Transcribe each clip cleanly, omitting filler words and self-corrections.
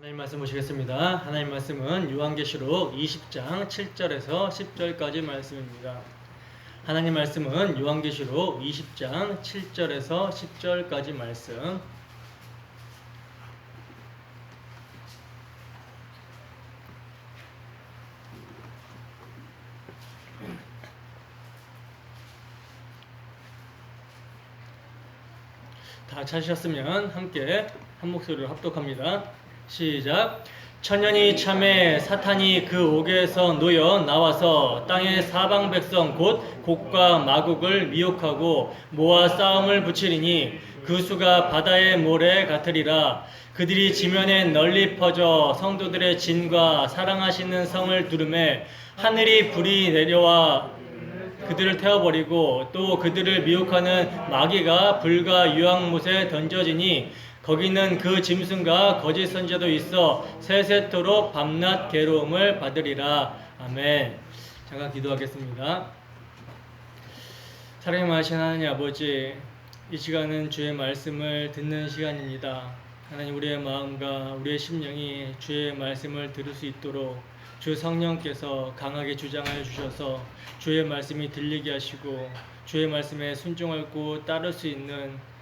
하나님 말씀 보시겠습니다. 하나님 말씀은 요한계시록 20장 7절에서 10절까지 말씀입니다. 하나님 말씀은 요한계시록 20장 7절에서 10절까지 말씀. 다 찾으셨으면 함께 한 목소리로 합독합니다. 시작. 천년이 참에 사탄이 그 옥에서 놓여 나와서 땅의 사방 백성 곧 곡과 마곡을 미혹하고 모아 싸움을 붙이리니 그 수가 바다의 모래 같으리라. 그들이 지면에 널리 퍼져 성도들의 진과 사랑하시는 성을 두르매 하늘이 불이 내려와 그들을 태워버리고 또 그들을 미혹하는 마귀가 불과 유황못에 던져지니 거기는 그 짐승과 거짓 선지자도 있어 세세토록 밤낮 괴로움을 받으리라. 아멘. 잠깐 기도하겠습니다. 사랑하신 하나님 아버지, 이 시간은 주의 말씀을 듣는 시간입니다. 하나님, 우리의 마음과 우리의 심령이 주의 말씀을 들을 수 있도록 주 성령께서 강하게 주장하여 주셔서 주의 말씀이 들리게 하시고 주의 말씀에 순종하고 따를 수 있는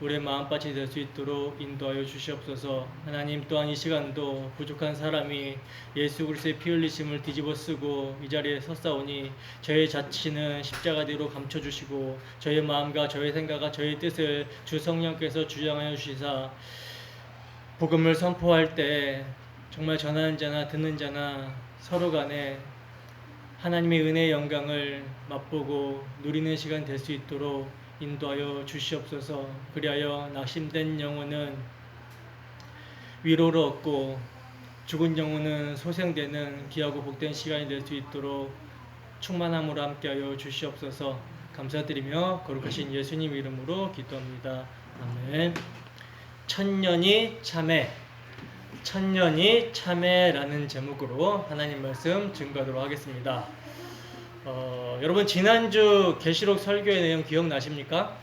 우리의 마음밭이 될 수 있도록 인도하여 주시옵소서. 하나님, 또한 이 시간도 부족한 사람이 예수 그리스도의 피 흘리심을 뒤집어 쓰고 이 자리에 섰사오니 저의 자치는 십자가대로 감춰주시고 저의 마음과 저의 생각과 저의 뜻을 주 성령께서 주장하여 주시사 복음을 선포할 때 정말 전하는 자나 듣는 자나 서로 간에 하나님의 은혜의 영광을 맛보고 누리는 시간 될 수 있도록 인도하여 주시옵소서. 그리하여 낙심된 영혼은 위로를 얻고 죽은 영혼은 소생되는 귀하고 복된 시간이 될 수 있도록 충만함으로 함께하여 주시옵소서. 감사드리며 거룩하신 예수님 이름으로 기도합니다. 아멘. 천년이 참회, 천년이 참회라는 제목으로 하나님 말씀 증거하도록 하겠습니다. 여러분, 지난주 계시록 설교의 내용 기억나십니까?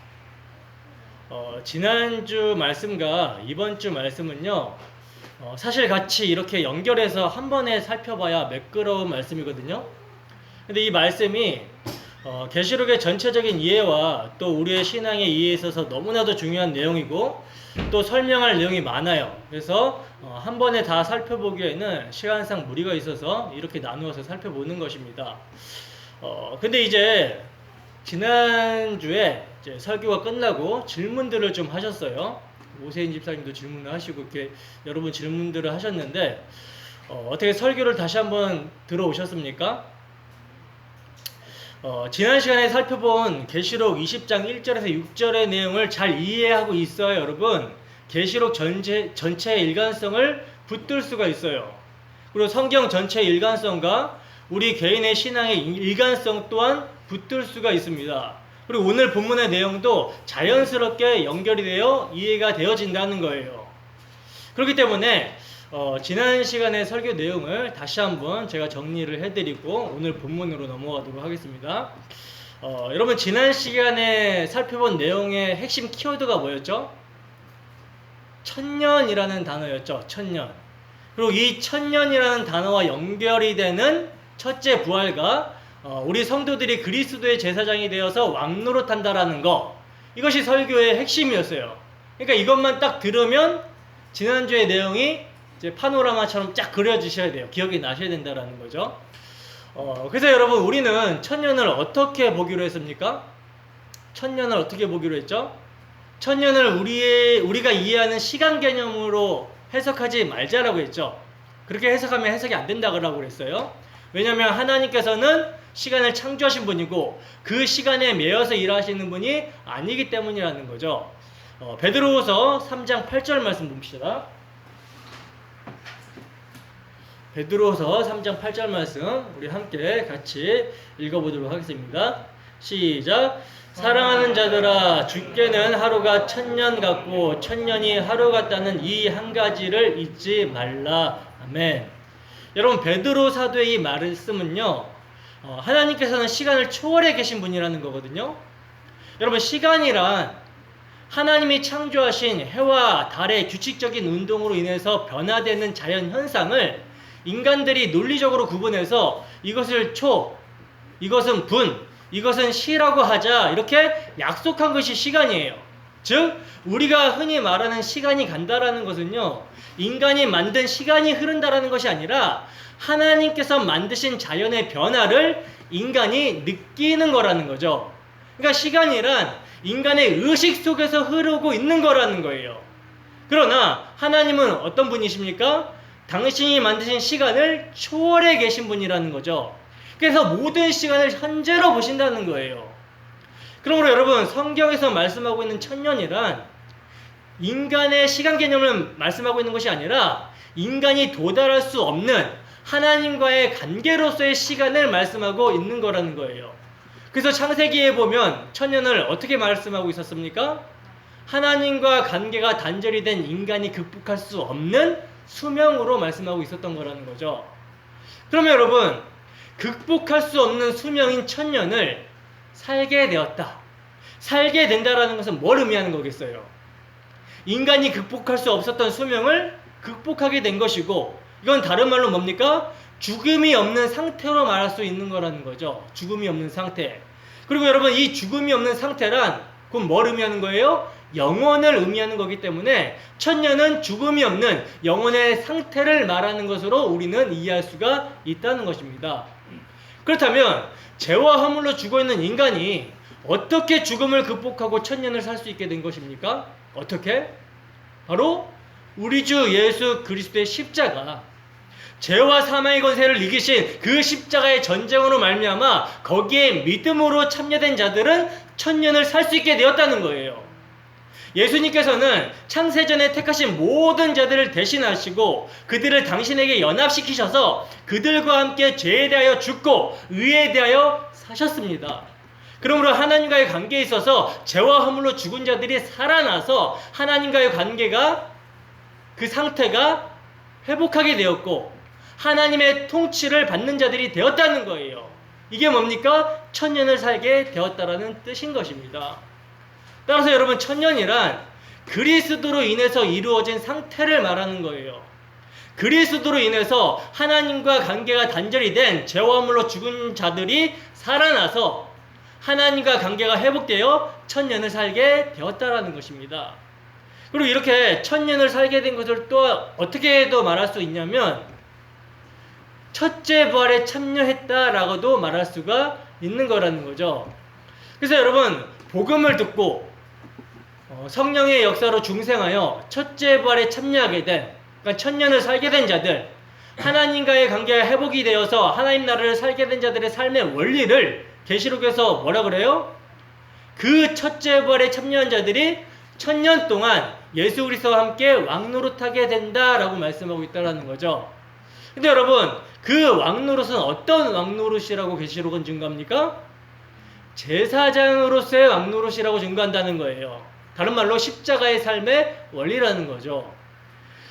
지난주 말씀과 이번 주 말씀은요, 사실 같이 이렇게 연결해서 한 번에 살펴봐야 매끄러운 말씀이거든요. 근데 이 말씀이 계시록의 전체적인 이해와 또 우리의 신앙의 이해에 있어서 너무나도 중요한 내용이고 또 설명할 내용이 많아요. 그래서 한 번에 다 살펴보기에는 시간상 무리가 있어서 이렇게 나누어서 살펴보는 것입니다. 근데 이제 지난주에 이제 설교가 끝나고 질문들을 좀 하셨어요. 오세인 집사님도 질문을 하시고 이렇게 여러분 질문들을 하셨는데 어떻게 설교를 다시 한번 들어오셨습니까? 지난 시간에 살펴본 계시록 20장 1절에서 6절의 내용을 잘 이해하고 있어야 여러분 계시록 전체의 일관성을 붙들 수가 있어요. 그리고 성경 전체의 일관성과 우리 개인의 신앙의 일관성 또한 붙들 수가 있습니다. 그리고 오늘 본문의 내용도 자연스럽게 연결이 되어 이해가 되어진다는 거예요. 그렇기 때문에 지난 시간의 설교 내용을 다시 한번 제가 정리를 해드리고 오늘 본문으로 넘어가도록 하겠습니다. 여러분, 지난 시간에 살펴본 내용의 핵심 키워드가 뭐였죠? 천년이라는 단어였죠. 천년. 그리고 이 천년이라는 단어와 연결이 되는 첫째 부활과 우리 성도들이 그리스도의 제사장이 되어서 왕노릇한다라는 거, 이것이 설교의 핵심이었어요. 그러니까 이것만 딱 들으면 지난주의 내용이 이제 파노라마처럼 쫙 그려지셔야 돼요. 기억이 나셔야 된다라는 거죠. 그래서 여러분, 우리는 천년을 어떻게 보기로 했습니까? 천년을 어떻게 보기로 했죠? 천년을 우리가 이해하는 시간 개념으로 해석하지 말자라고 했죠. 그렇게 해석하면 해석이 안 된다고 그랬어요. 왜냐하면 하나님께서는 시간을 창조하신 분이고 그 시간에 매여서 일하시는 분이 아니기 때문이라는 거죠. 베드로후서 3장 8절 말씀 봅시다. 베드로후서 3장 8절 말씀 우리 함께 같이 읽어보도록 하겠습니다. 시작. 사랑하는 자들아, 주께는 하루가 천년 같고 천년이 하루 같다는 이 한 가지를 잊지 말라. 아멘. 여러분, 베드로 사도의 이 말씀은요, 하나님께서는 시간을 초월해 계신 분이라는 거거든요. 여러분, 시간이란 하나님이 창조하신 해와 달의 규칙적인 운동으로 인해서 변화되는 자연 현상을 인간들이 논리적으로 구분해서 이것을 초, 이것은 분, 이것은 시라고 하자 이렇게 약속한 것이 시간이에요. 즉 우리가 흔히 말하는 시간이 간다라는 것은요, 인간이 만든 시간이 흐른다라는 것이 아니라 하나님께서 만드신 자연의 변화를 인간이 느끼는 거라는 거죠. 그러니까 시간이란 인간의 의식 속에서 흐르고 있는 거라는 거예요. 그러나 하나님은 어떤 분이십니까? 당신이 만드신 시간을 초월해 계신 분이라는 거죠. 그래서 모든 시간을 현재로 보신다는 거예요. 그러므로 여러분, 성경에서 말씀하고 있는 천년이란 인간의 시간 개념을 말씀하고 있는 것이 아니라 인간이 도달할 수 없는 하나님과의 관계로서의 시간을 말씀하고 있는 거라는 거예요. 그래서 창세기에 보면 천년을 어떻게 말씀하고 있었습니까? 하나님과 관계가 단절이 된 인간이 극복할 수 없는 수명으로 말씀하고 있었던 거라는 거죠. 그러면 여러분, 극복할 수 없는 수명인 천년을 살게 되었다, 살게 된다라는 것은 뭘 의미하는 거겠어요? 인간이 극복할 수 없었던 수명을 극복하게 된 것이고, 이건 다른 말로 뭡니까? 죽음이 없는 상태로 말할 수 있는 거라는 거죠. 죽음이 없는 상태. 그리고 여러분, 이 죽음이 없는 상태란 그럼 뭘 의미하는 거예요? 영원을 의미하는 거기 때문에 천년은 죽음이 없는 영혼의 상태를 말하는 것으로 우리는 이해할 수가 있다는 것입니다. 그렇다면 죄와 허물로 죽어있는 인간이 어떻게 죽음을 극복하고 천년을 살 수 있게 된 것입니까? 어떻게? 바로 우리 주 예수 그리스도의 십자가, 죄와 사망의 권세를 이기신 그 십자가의 전쟁으로 말미암아 거기에 믿음으로 참여된 자들은 천년을 살 수 있게 되었다는 거예요. 예수님께서는 창세전에 택하신 모든 자들을 대신하시고 그들을 당신에게 연합시키셔서 그들과 함께 죄에 대하여 죽고 의에 대하여 사셨습니다. 그러므로 하나님과의 관계에 있어서 죄와 허물로 죽은 자들이 살아나서 하나님과의 관계가, 그 상태가 회복하게 되었고 하나님의 통치를 받는 자들이 되었다는 거예요. 이게 뭡니까? 천년을 살게 되었다라는 뜻인 것입니다. 따라서 여러분, 천년이란 그리스도로 인해서 이루어진 상태를 말하는 거예요. 그리스도로 인해서 하나님과 관계가 단절이 된 죄와 허물로 죽은 자들이 살아나서 하나님과 관계가 회복되어 천년을 살게 되었다라는 것입니다. 그리고 이렇게 천년을 살게 된 것을 또 어떻게 더 말할 수 있냐면 첫째 부활에 참여했다라고도 말할 수가 있는 거라는 거죠. 그래서 여러분, 복음을 듣고 성령의 역사로 중생하여 첫째 부활에 참여하게 된, 그러니까 천년을 살게 된 자들, 하나님과의 관계가 회복이 되어서 하나님 나라를 살게 된 자들의 삶의 원리를 계시록에서 뭐라 그래요? 그 첫째 부활에 참여한 자들이 천년 동안 예수 그리스도와 함께 왕노릇하게 된다라고 말씀하고 있다는 거죠. 근데 여러분, 그 왕노릇은 어떤 왕노릇이라고 계시록은 증거합니까? 제사장으로서의 왕노릇이라고 증거한다는 거예요. 다른 말로 십자가의 삶의 원리라는 거죠.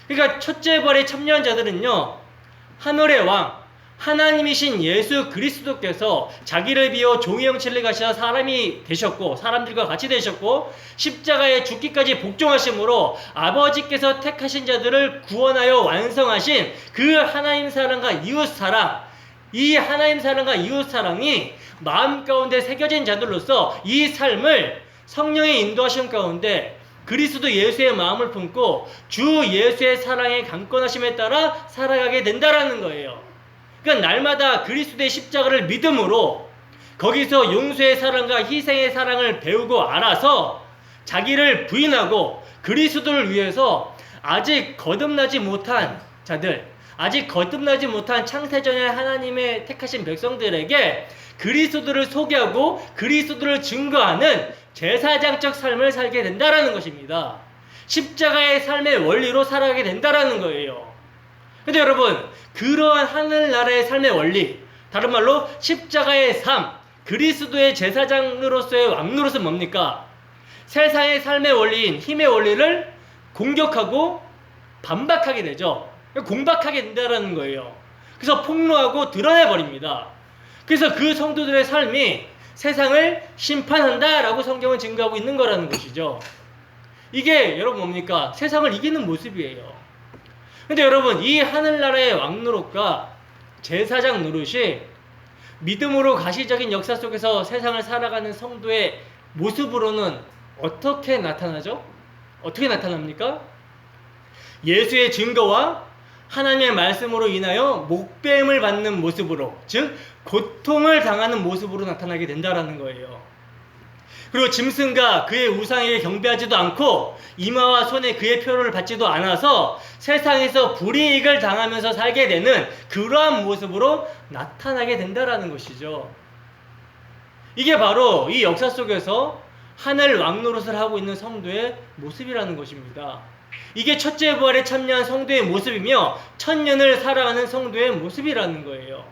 그러니까 첫째 부활에 참여한 자들은요, 하늘의 왕, 하나님이신 예수 그리스도께서 자기를 비워 종의 형체를 가시어 사람이 되셨고 사람들과 같이 되셨고 십자가에 죽기까지 복종하심으로 아버지께서 택하신 자들을 구원하여 완성하신 그 하나님 사랑과 이웃 사랑, 이 하나님 사랑과 이웃 사랑이 마음 가운데 새겨진 자들로서 이 삶을 성령의 인도하심 가운데 그리스도 예수의 마음을 품고 주 예수의 사랑의 강권하심에 따라 살아가게 된다라는 거예요. 그러니까 날마다 그리스도의 십자가를 믿음으로 거기서 용서의 사랑과 희생의 사랑을 배우고 알아서 자기를 부인하고 그리스도를 위해서 아직 거듭나지 못한 자들, 아직 거듭나지 못한 창세전에 하나님의 택하신 백성들에게 그리스도를 소개하고 그리스도를 증거하는 제사장적 삶을 살게 된다라는 것입니다. 십자가의 삶의 원리로 살아가게 된다라는 거예요. 근데 여러분, 그러한 하늘나라의 삶의 원리, 다른 말로 십자가의 삶, 그리스도의 제사장으로서의 왕노릇은 뭡니까? 세상의 삶의 원리인 힘의 원리를 공격하고 반박하게 되죠. 공박하게 된다는 거예요. 그래서 폭로하고 드러내버립니다. 그래서 그 성도들의 삶이 세상을 심판한다라고 성경은 증거하고 있는 거라는 것이죠. 이게 여러분 뭡니까? 세상을 이기는 모습이에요. 근데 여러분, 이 하늘나라의 왕노릇과 제사장 노릇이 믿음으로 가시적인 역사 속에서 세상을 살아가는 성도의 모습으로는 어떻게 나타나죠? 어떻게 나타납니까? 예수의 증거와 하나님의 말씀으로 인하여 목배임을 받는 모습으로, 즉 고통을 당하는 모습으로 나타나게 된다라는 거예요. 그리고 짐승과 그의 우상에게 경배하지도 않고 이마와 손에 그의 표를 받지도 않아서 세상에서 불이익을 당하면서 살게 되는 그러한 모습으로 나타나게 된다라는 것이죠. 이게 바로 이 역사 속에서 하늘 왕노릇을 하고 있는 성도의 모습이라는 것입니다. 이게 첫째 부활에 참여한 성도의 모습이며 천년을 살아가는 성도의 모습이라는 거예요.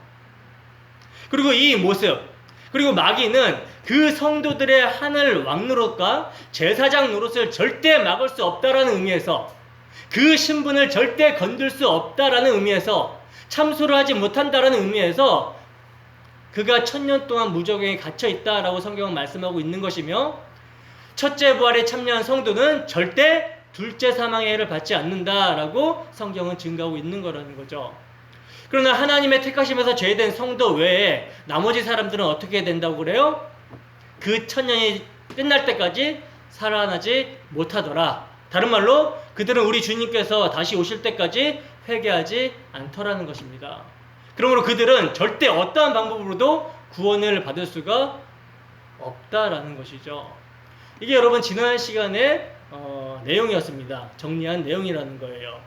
그리고 이 모습, 그리고 마귀는 그 성도들의 하늘 왕노릇과 제사장 노릇을 절대 막을 수 없다라는 의미에서, 그 신분을 절대 건들 수 없다라는 의미에서, 참소를 하지 못한다라는 의미에서 그가 천년 동안 무저갱에 갇혀 있다라고 성경은 말씀하고 있는 것이며, 첫째 부활에 참여한 성도는 절대 둘째 사망의 해를 받지 않는다라고 성경은 증거하고 있는 거라는 거죠. 그러나 하나님의 택하심에서 죄된 성도 외에 나머지 사람들은 어떻게 된다고 그래요? 그 천년이 끝날 때까지 살아나지 못하더라. 다른 말로 그들은 우리 주님께서 다시 오실 때까지 회개하지 않더라는 것입니다. 그러므로 그들은 절대 어떠한 방법으로도 구원을 받을 수가 없다라는 것이죠. 이게 여러분 지난 시간에 내용이었습니다. 정리한 내용이라는 거예요.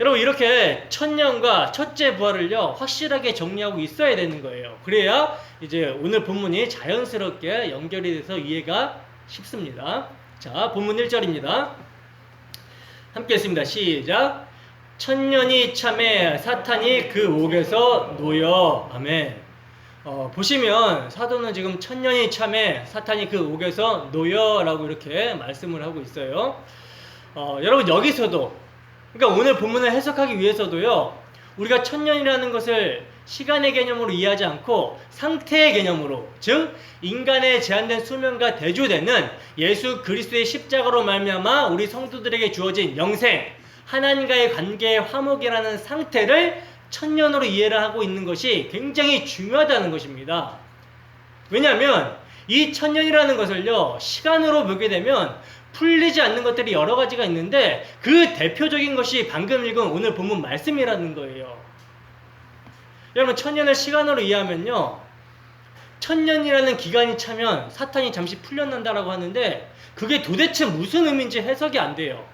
여러분, 이렇게 천년과 첫째 부활을요 확실하게 정리하고 있어야 되는 거예요. 그래야 이제 오늘 본문이 자연스럽게 연결이 돼서 이해가 쉽습니다. 자, 본문 1절입니다. 함께 했습니다. 시작. 천년이 참에 사탄이 그 옥에서 놓여. 아멘. 보시면 사도는 지금 천년이 참에 사탄이 그 옥에서 놓여라고 이렇게 말씀을 하고 있어요. 여러분, 여기서도, 그러니까 오늘 본문을 해석하기 위해서도요, 우리가 천년이라는 것을 시간의 개념으로 이해하지 않고 상태의 개념으로, 즉 인간의 제한된 수명과 대조되는 예수 그리스도의 십자가로 말미암아 우리 성도들에게 주어진 영생, 하나님과의 관계의 화목이라는 상태를 천년으로 이해를 하고 있는 것이 굉장히 중요하다는 것입니다. 왜냐하면 이 천년이라는 것을요, 시간으로 보게 되면 풀리지 않는 것들이 여러 가지가 있는데 그 대표적인 것이 방금 읽은 오늘 본문 말씀이라는 거예요. 여러분, 천년을 시간으로 이해하면요, 천년이라는 기간이 차면 사탄이 잠시 풀려난다라고 하는데 그게 도대체 무슨 의미인지 해석이 안 돼요.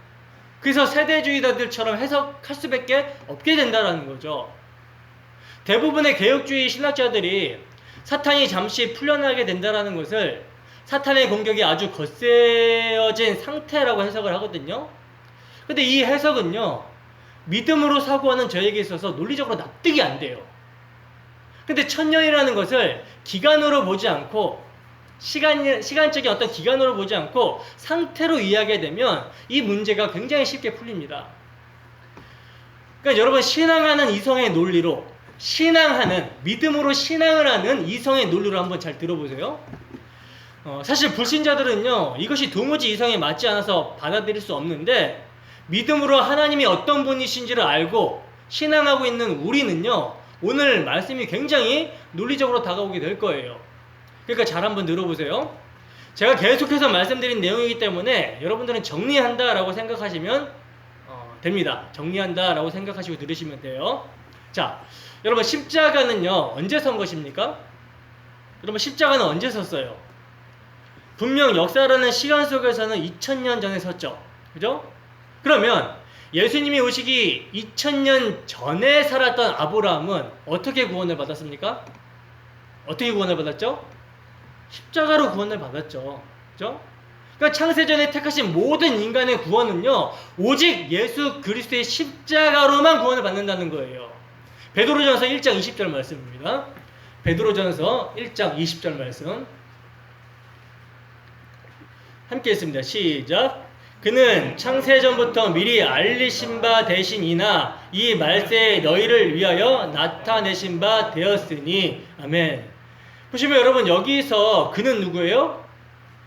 그래서 세대주의자들처럼 해석할 수밖에 없게 된다는 거죠. 대부분의 개혁주의 신학자들이 사탄이 잠시 풀려나게 된다는 것을 사탄의 공격이 아주 거세어진 상태라고 해석을 하거든요. 근데 이 해석은요, 믿음으로 사고하는 저에게 있어서 논리적으로 납득이 안 돼요. 근데 천년이라는 것을 기간으로 보지 않고 시간적인 어떤 기간으로 보지 않고 상태로 이해하게 되면 이 문제가 굉장히 쉽게 풀립니다. 그러니까 여러분, 신앙하는 이성의 논리로, 믿음으로 신앙을 하는 이성의 논리로 한번 잘 들어보세요. 사실 불신자들은요, 이것이 도무지 이성에 맞지 않아서 받아들일 수 없는데, 믿음으로 하나님이 어떤 분이신지를 알고 신앙하고 있는 우리는요, 오늘 말씀이 굉장히 논리적으로 다가오게 될 거예요. 그러니까 잘 한번 들어보세요. 제가 계속해서 말씀드린 내용이기 때문에 여러분들은 정리한다라고 생각하시면 됩니다. 정리한다라고 생각하시고 들으시면 돼요. 자, 여러분, 십자가는요 언제 선 것입니까? 여러분, 십자가는 언제 섰어요? 분명 역사라는 시간 속에서는 2000년 전에 섰죠. 그죠? 그러면 예수님이 오시기 2000년 전에 살았던 아브라함은 어떻게 구원을 받았습니까? 어떻게 구원을 받았죠? 십자가로 구원을 받았죠. 그죠? 그러니까 창세전에 택하신 모든 인간의 구원은요, 오직 예수 그리스도의 십자가로만 구원을 받는다는 거예요. 베드로전서 1장 20절 말씀입니다. 베드로전서 1장 20절 말씀 함께 했습니다. 시작. 그는 창세전부터 미리 알리신 바 되시니나 이 말세에 너희를 위하여 나타내신 바 되었으니. 아멘. 보시면 여러분, 여기서 그는 누구예요?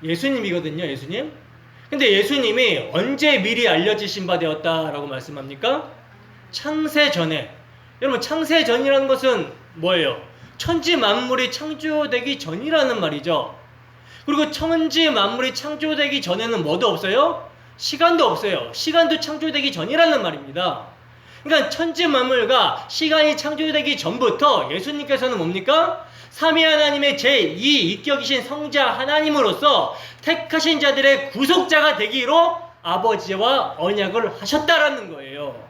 예수님이거든요. 예수님. 근데 예수님이 언제 미리 알려지신 바 되었다라고 말씀합니까? 창세 전에. 여러분, 창세 전이라는 것은 뭐예요? 천지 만물이 창조되기 전이라는 말이죠. 그리고 천지 만물이 창조되기 전에는 뭐도 없어요? 시간도 없어요. 시간도 창조되기 전이라는 말입니다. 그러니까 천지 만물과 시간이 창조되기 전부터 예수님께서는 뭡니까? 삼위 하나님의 제2 인격이신 성자 하나님으로서 택하신 자들의 구속자가 되기로 아버지와 언약을 하셨다라는 거예요.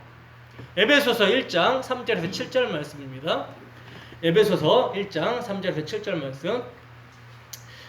에베소서 1장 3절에서 7절 말씀입니다. 에베소서 1장 3절에서 7절 말씀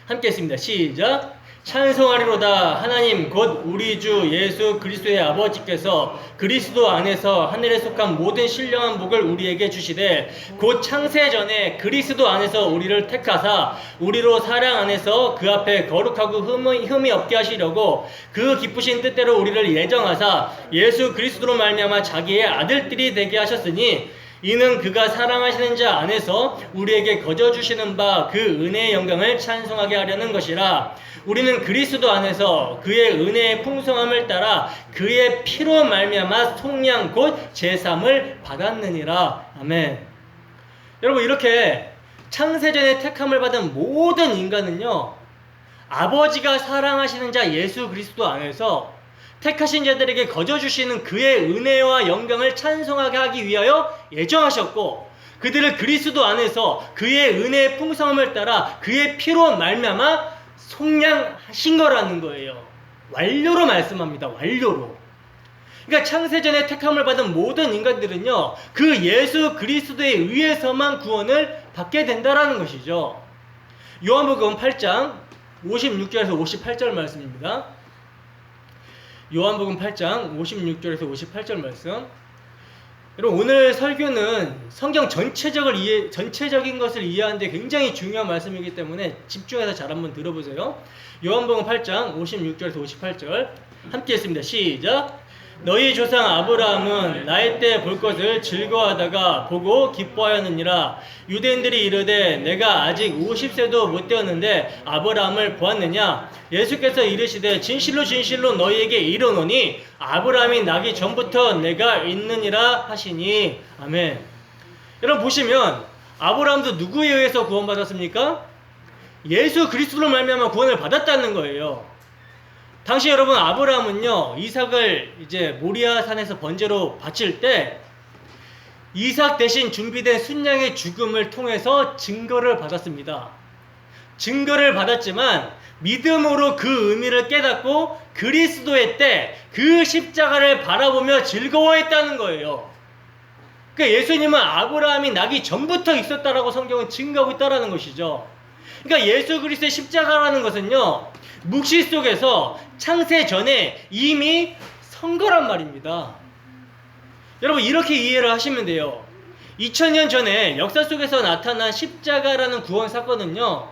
함께 했습니다. 시작. 찬송하리로다. 하나님 곧 우리 주 예수 그리스도의 아버지께서 그리스도 안에서 하늘에 속한 모든 신령한 복을 우리에게 주시되 곧 창세 전에 그리스도 안에서 우리를 택하사 우리로 사랑 안에서 그 앞에 거룩하고 흠이 없게 하시려고 그 기쁘신 뜻대로 우리를 예정하사 예수 그리스도로 말미암아 자기의 아들들이 되게 하셨으니 이는 그가 사랑하시는 자 안에서 우리에게 거저 주시는 바 그 은혜의 영광을 찬송하게 하려는 것이라. 우리는 그리스도 안에서 그의 은혜의 풍성함을 따라 그의 피로 말미암아 속량 곧 제삼을 받았느니라. 아멘. 여러분, 이렇게 창세전에 택함을 받은 모든 인간은요, 아버지가 사랑하시는 자 예수 그리스도 안에서 택하신 자들에게 거저 주시는 그의 은혜와 영광을 찬송하게 하기 위하여 예정하셨고, 그들을 그리스도 안에서 그의 은혜의 풍성함을 따라 그의 피로 말미암아 속량하신 거라는 거예요. 완료로 말씀합니다. 완료로. 그러니까 창세전에 택함을 받은 모든 인간들은요, 그 예수 그리스도에 의해서만 구원을 받게 된다라는 것이죠. 요한복음 8장 56절에서 58절 말씀입니다. 요한복음 8장 56절에서 58절 말씀. 여러분, 오늘 설교는 성경 전체적인 것을 이해하는데 굉장히 중요한 말씀이기 때문에 집중해서 잘 한번 들어보세요. 요한복음 8장 56절에서 58절 함께 했습니다. 시작. 너희 조상 아브라함은 나의 때 볼 것을 즐거워하다가 보고 기뻐하였느니라. 유대인들이 이르되 내가 아직 50세도 못 되었는데 아브라함을 보았느냐. 예수께서 이르시되 진실로 진실로 너희에게 이르노니 아브라함이 나기 전부터 내가 있느니라 하시니. 아멘. 여러분, 보시면 아브라함도 누구에 의해서 구원받았습니까? 예수 그리스도로 말미암아 구원을 받았다는 거예요. 당시 여러분, 아브라함은요, 이삭을 이제 모리아 산에서 번제로 바칠 때 이삭 대신 준비된 순양의 죽음을 통해서 증거를 받았습니다. 증거를 받았지만 믿음으로 그 의미를 깨닫고 그리스도의 때 그 십자가를 바라보며 즐거워했다는 거예요. 그러니까 예수님은 아브라함이 나기 전부터 있었다라고 성경은 증거하고 있다라는 것이죠. 그러니까 예수 그리스도의 십자가라는 것은요, 묵시 속에서 창세 전에 이미 선 거란 말입니다. 여러분, 이렇게 이해를 하시면 돼요. 2000년 전에 역사 속에서 나타난 십자가라는 구원 사건은요,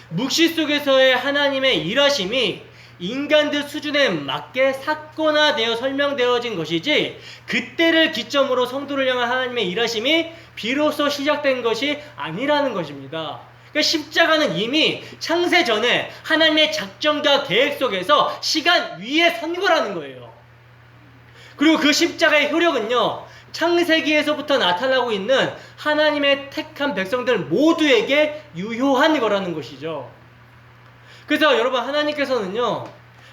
묵시 속에서의 하나님의 일하심이 인간들 수준에 맞게 사건화되어 설명되어진 것이지, 그때를 기점으로 성도를 향한 하나님의 일하심이 비로소 시작된 것이 아니라는 것입니다. 그러니까 십자가는 이미 창세 전에 하나님의 작정과 계획 속에서 시간 위에 선 거라는 거예요. 그리고 그 십자가의 효력은요, 창세기에서부터 나타나고 있는 하나님의 택한 백성들 모두에게 유효한 거라는 것이죠. 그래서 여러분, 하나님께서는요,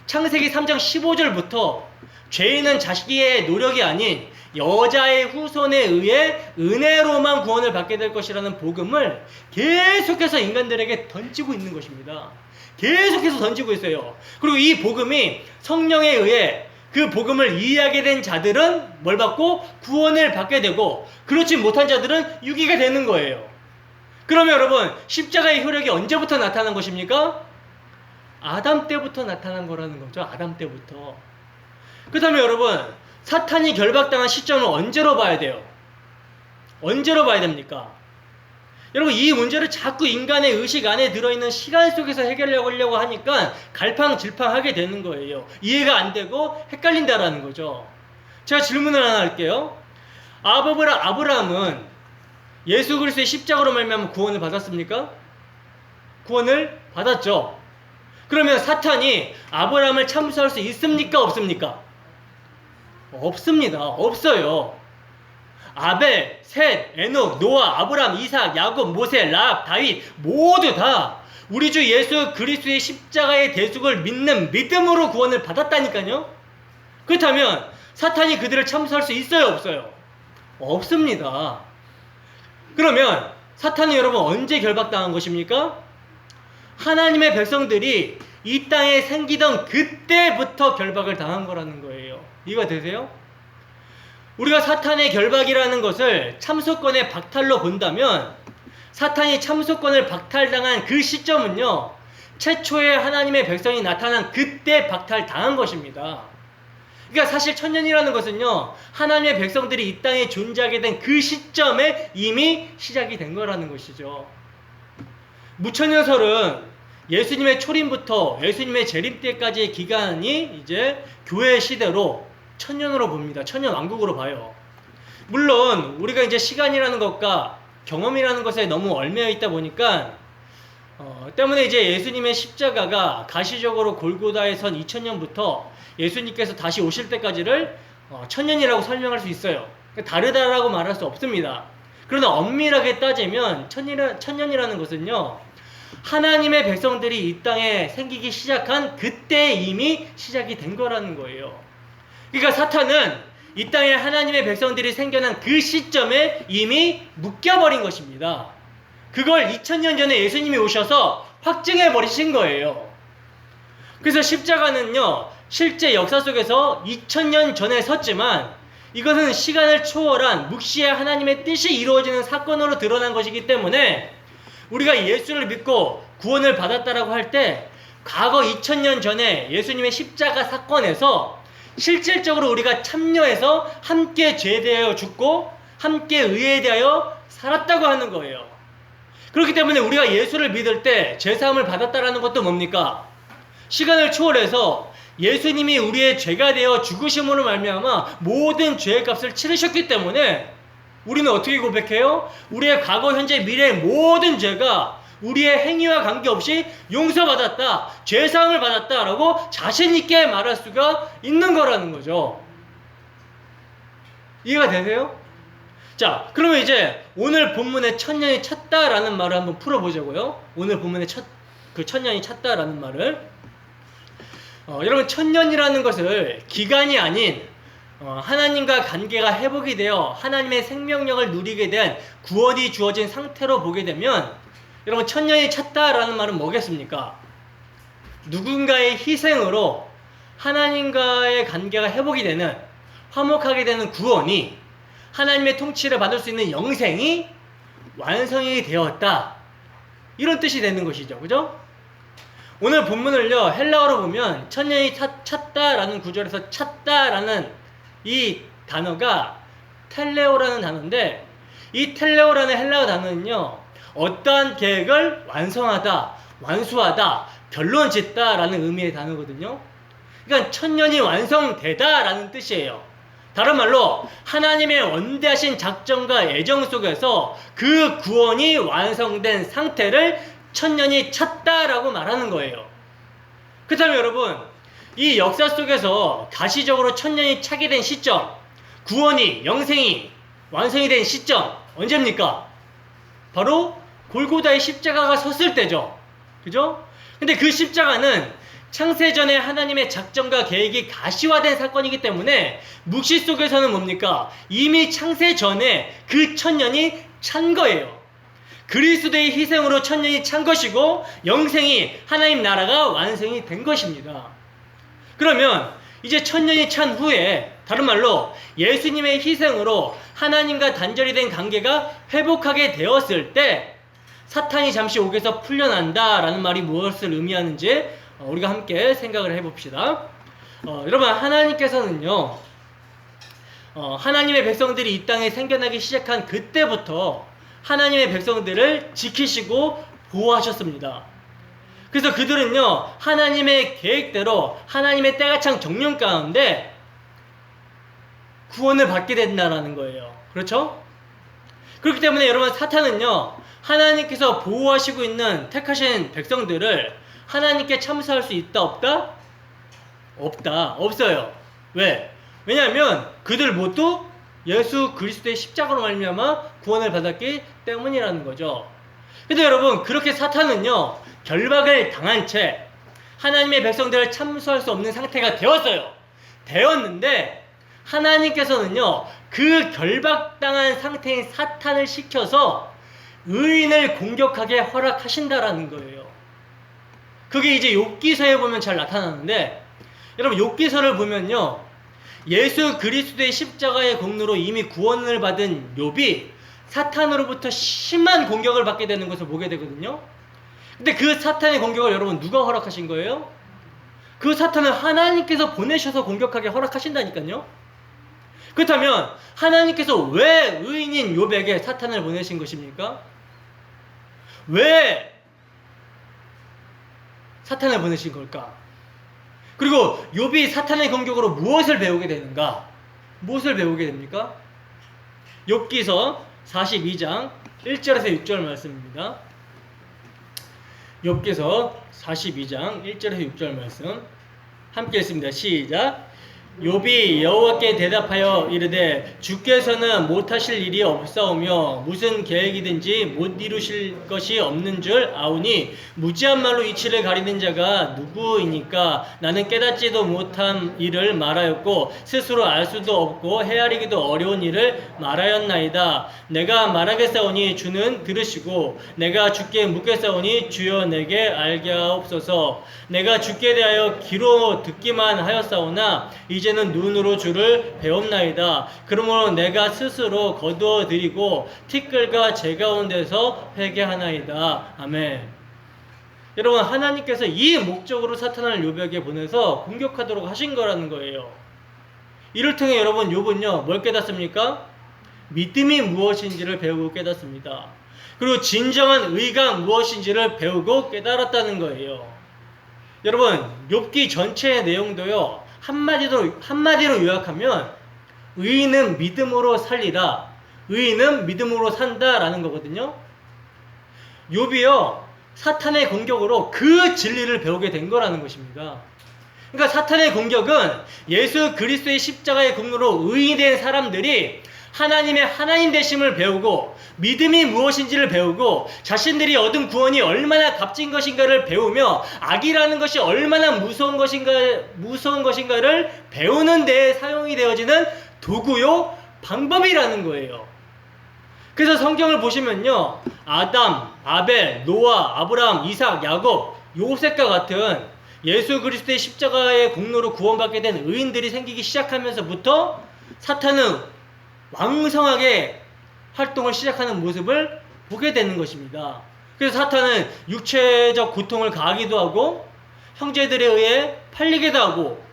창세기 3장 15절부터 죄인은 자식의 노력이 아닌 여자의 후손에 의해 은혜로만 구원을 받게 될 것이라는 복음을 계속해서 인간들에게 던지고 있는 것입니다. 계속해서 던지고 있어요. 그리고 이 복음이 성령에 의해 그 복음을 이해하게 된 자들은 뭘 받고 구원을 받게 되고, 그렇지 못한 자들은 유기가 되는 거예요. 그러면 여러분, 십자가의 효력이 언제부터 나타난 것입니까? 아담 때부터 나타난 거라는 거죠. 아담 때부터. 그렇다면 여러분, 사탄이 결박당한 시점을 언제로 봐야 돼요? 언제로 봐야 됩니까? 여러분, 이 문제를 자꾸 인간의 의식 안에 들어있는 시간 속에서 해결하려고 하니까 갈팡질팡하게 되는 거예요. 이해가 안 되고 헷갈린다라는 거죠. 제가 질문을 하나 할게요. 아브라함은 예수 그리스도의 십자가로 말미암아 구원을 받았습니까? 구원을 받았죠. 그러면 사탄이 아브라함을 참수할 수 있습니까? 없습니까? 없습니다. 없어요. 아벨, 셋, 에녹, 노아, 아브람, 이삭, 야곱, 모세, 라합, 다윗 모두 다 우리 주 예수 그리스도의 십자가의 대속을 믿는 믿음으로 구원을 받았다니까요. 그렇다면 사탄이 그들을 참수할 수 있어요? 없어요? 없습니다. 그러면 사탄은 여러분 언제 결박당한 것입니까? 하나님의 백성들이 이 땅에 생기던 그때부터 결박을 당한 거라는 거예요. 이해가 되세요? 우리가 사탄의 결박이라는 것을 참소권의 박탈로 본다면 사탄이 참소권을 박탈당한 그 시점은요, 최초의 하나님의 백성이 나타난 그때 박탈당한 것입니다. 그러니까 사실 천년이라는 것은요, 하나님의 백성들이 이 땅에 존재하게 된 그 시점에 이미 시작이 된 거라는 것이죠. 무천년설은 예수님의 초림부터 예수님의 재림 때까지의 기간이 이제 교회 시대로 천년으로 봅니다. 천년 왕국으로 봐요. 물론 우리가 이제 시간이라는 것과 경험이라는 것에 너무 얽매여 있다 보니까 때문에 이제 예수님의 십자가가 가시적으로 골고다에 선 2000년부터 예수님께서 다시 오실 때까지를 천년이라고 설명할 수 있어요. 다르다라고 말할 수 없습니다. 그러나 엄밀하게 따지면 천년이라는 것은요, 하나님의 백성들이 이 땅에 생기기 시작한 그때 이미 시작이 된 거라는 거예요. 그러니까 사탄은 이 땅에 하나님의 백성들이 생겨난 그 시점에 이미 묶여버린 것입니다. 그걸 2000년 전에 예수님이 오셔서 확증해 버리신 거예요. 그래서 십자가는요, 실제 역사 속에서 2000년 전에 섰지만 이것은 시간을 초월한 묵시의 하나님의 뜻이 이루어지는 사건으로 드러난 것이기 때문에 우리가 예수를 믿고 구원을 받았다라고 할 때 과거 2000년 전에 예수님의 십자가 사건에서 실질적으로 우리가 참여해서 함께 죄대하여 죽고 함께 의에 대하여 살았다고 하는 거예요. 그렇기 때문에 우리가 예수를 믿을 때 죄사함을 받았다라는 것도 뭡니까? 시간을 초월해서 예수님이 우리의 죄가 되어 죽으심으로 말미암아 모든 죄의 값을 치르셨기 때문에 우리는 어떻게 고백해요? 우리의 과거, 현재, 미래의 모든 죄가 우리의 행위와 관계없이 용서받았다, 죄사함을 받았다라고 자신있게 말할 수가 있는 거라는 거죠. 이해가 되세요? 자, 그러면 이제 오늘 본문의 천년이 찼다라는 말을 한번 풀어보자고요. 오늘 본문의 그 천년이 찼다라는 말을 여러분, 천년이라는 것을 기간이 아닌 하나님과 관계가 회복이 되어 하나님의 생명력을 누리게 된 구원이 주어진 상태로 보게 되면 여러분, 천년이 찼다라는 말은 뭐겠습니까? 누군가의 희생으로 하나님과의 관계가 회복이 되는, 화목하게 되는 구원이, 하나님의 통치를 받을 수 있는 영생이 완성이 되었다, 이런 뜻이 되는 것이죠. 그죠? 오늘 본문을요, 헬라어로 보면 천년이 찼다라는 구절에서 찼다라는 이 단어가 텔레오라는 단어인데, 이 텔레오라는 헬라어 단어는요, 어떠한 계획을 완성하다, 완수하다, 결론 짓다라는 의미의 단어거든요. 그러니까 천년이 완성되다라는 뜻이에요. 다른 말로 하나님의 원대하신 작정과 애정 속에서 그 구원이 완성된 상태를 천년이 찼다라고 말하는 거예요. 그렇다면 여러분, 이 역사 속에서 가시적으로 천년이 차게 된 시점, 구원이, 영생이 완성이 된 시점 언제입니까? 바로 골고다의 십자가가 섰을 때죠. 그죠? 근데 그 십자가는 창세전에 하나님의 작정과 계획이 가시화된 사건이기 때문에 묵시 속에서는 뭡니까? 이미 창세전에 그 천년이 찬 거예요. 그리스도의 희생으로 천년이 찬 것이고 영생이, 하나님 나라가 완성이 된 것입니다. 그러면 이제 천년이 찬 후에, 다른 말로 예수님의 희생으로 하나님과 단절이 된 관계가 회복하게 되었을 때 사탄이 잠시 옥에서 풀려난다라는 말이 무엇을 의미하는지 우리가 함께 생각을 해봅시다. 여러분, 하나님께서는요, 하나님의 백성들이 이 땅에 생겨나기 시작한 그때부터 하나님의 백성들을 지키시고 보호하셨습니다. 그래서 그들은요, 하나님의 계획대로 하나님의 때가 찬 정령 가운데 구원을 받게 된다는 거예요. 그렇죠? 그렇기 때문에 여러분, 사탄은요, 하나님께서 보호하시고 있는 택하신 백성들을 하나님께 참소할 수 있다 없다? 없다. 없어요. 왜? 왜냐하면 그들 모두 예수 그리스도의 십자가로 말미암아 구원을 받았기 때문이라는 거죠. 근데 여러분, 그렇게 사탄은요, 결박을 당한 채 하나님의 백성들을 참소할 수 없는 상태가 되었어요. 되었는데 하나님께서는요, 그 결박당한 상태인 사탄을 시켜서 의인을 공격하게 허락하신다라는 거예요. 그게 이제 욥기서에 보면 잘 나타나는데, 여러분 욥기서를 보면요, 예수 그리스도의 십자가의 공로로 이미 구원을 받은 욥이 사탄으로부터 심한 공격을 받게 되는 것을 보게 되거든요. 근데 그 사탄의 공격을 여러분 누가 허락하신 거예요? 그 사탄을 하나님께서 보내셔서 공격하게 허락하신다니까요. 그렇다면 하나님께서 왜 의인인 욥에게 사탄을 보내신 것입니까? 왜 사탄을 보내신 걸까? 그리고 욥이 사탄의 공격으로 무엇을 배우게 되는가? 무엇을 배우게 됩니까? 욥기서 42장 1절에서 6절 말씀입니다. 욥기서 42장 1절에서 6절 말씀 함께 읽습니다. 시작. 욥이 여호와께 대답하여 이르되 주께서는 못하실 일이 없사오며 무슨 계획이든지 못 이루실 것이 없는 줄 아오니 무지한 말로 이치를 가리는 자가 누구이니까 나는 깨닫지도 못한 일을 말하였고 스스로 알 수도 없고 헤아리기도 어려운 일을 말하였나이다. 내가 말하겠사오니 주는 들으시고 내가 주께 묻겠사오니 주여 내게 알게 하옵소서. 내가 주께 대하여 귀로 듣기만 하였사오나 이제는 눈으로 주를 배웠나이다. 그러므로 내가 스스로 거두어 드리고 티끌과 제 가운데서 회개하나이다. 아멘. 여러분, 하나님께서 이 목적으로 사탄을 욥에게 보내서 공격하도록 하신 거라는 거예요. 이를 통해 여러분 욥은요 뭘 깨닫습니까? 믿음이 무엇인지를 배우고 깨닫습니다. 그리고 진정한 의가 무엇인지를 배우고 깨달았다는 거예요. 여러분, 욥기 전체의 내용도요 한마디로 요약하면 의인은 믿음으로 살리라, 의인은 믿음으로 산다라는 거거든요. 욥이요 사탄의 공격으로 그 진리를 배우게 된 거라는 것입니다. 그러니까 사탄의 공격은 예수 그리스도의 십자가의 공로로 의인된 사람들이 하나님의 하나님 되심을 배우고 믿음이 무엇인지를 배우고 자신들이 얻은 구원이 얼마나 값진 것인가를 배우며 악이라는 것이 얼마나 무서운 것인가를 배우는 데에 사용이 되어지는 도구요 방법이라는 거예요. 그래서 성경을 보시면요 아담, 아벨, 노아, 아브라함, 이삭, 야곱, 요셉과 같은 예수 그리스도의 십자가의 공로로 구원받게 된 의인들이 생기기 시작하면서부터 사탄은 왕성하게 활동을 시작하는 모습을 보게 되는 것입니다. 그래서 사탄은 육체적 고통을 가하기도 하고 형제들에 의해 팔리기도 하고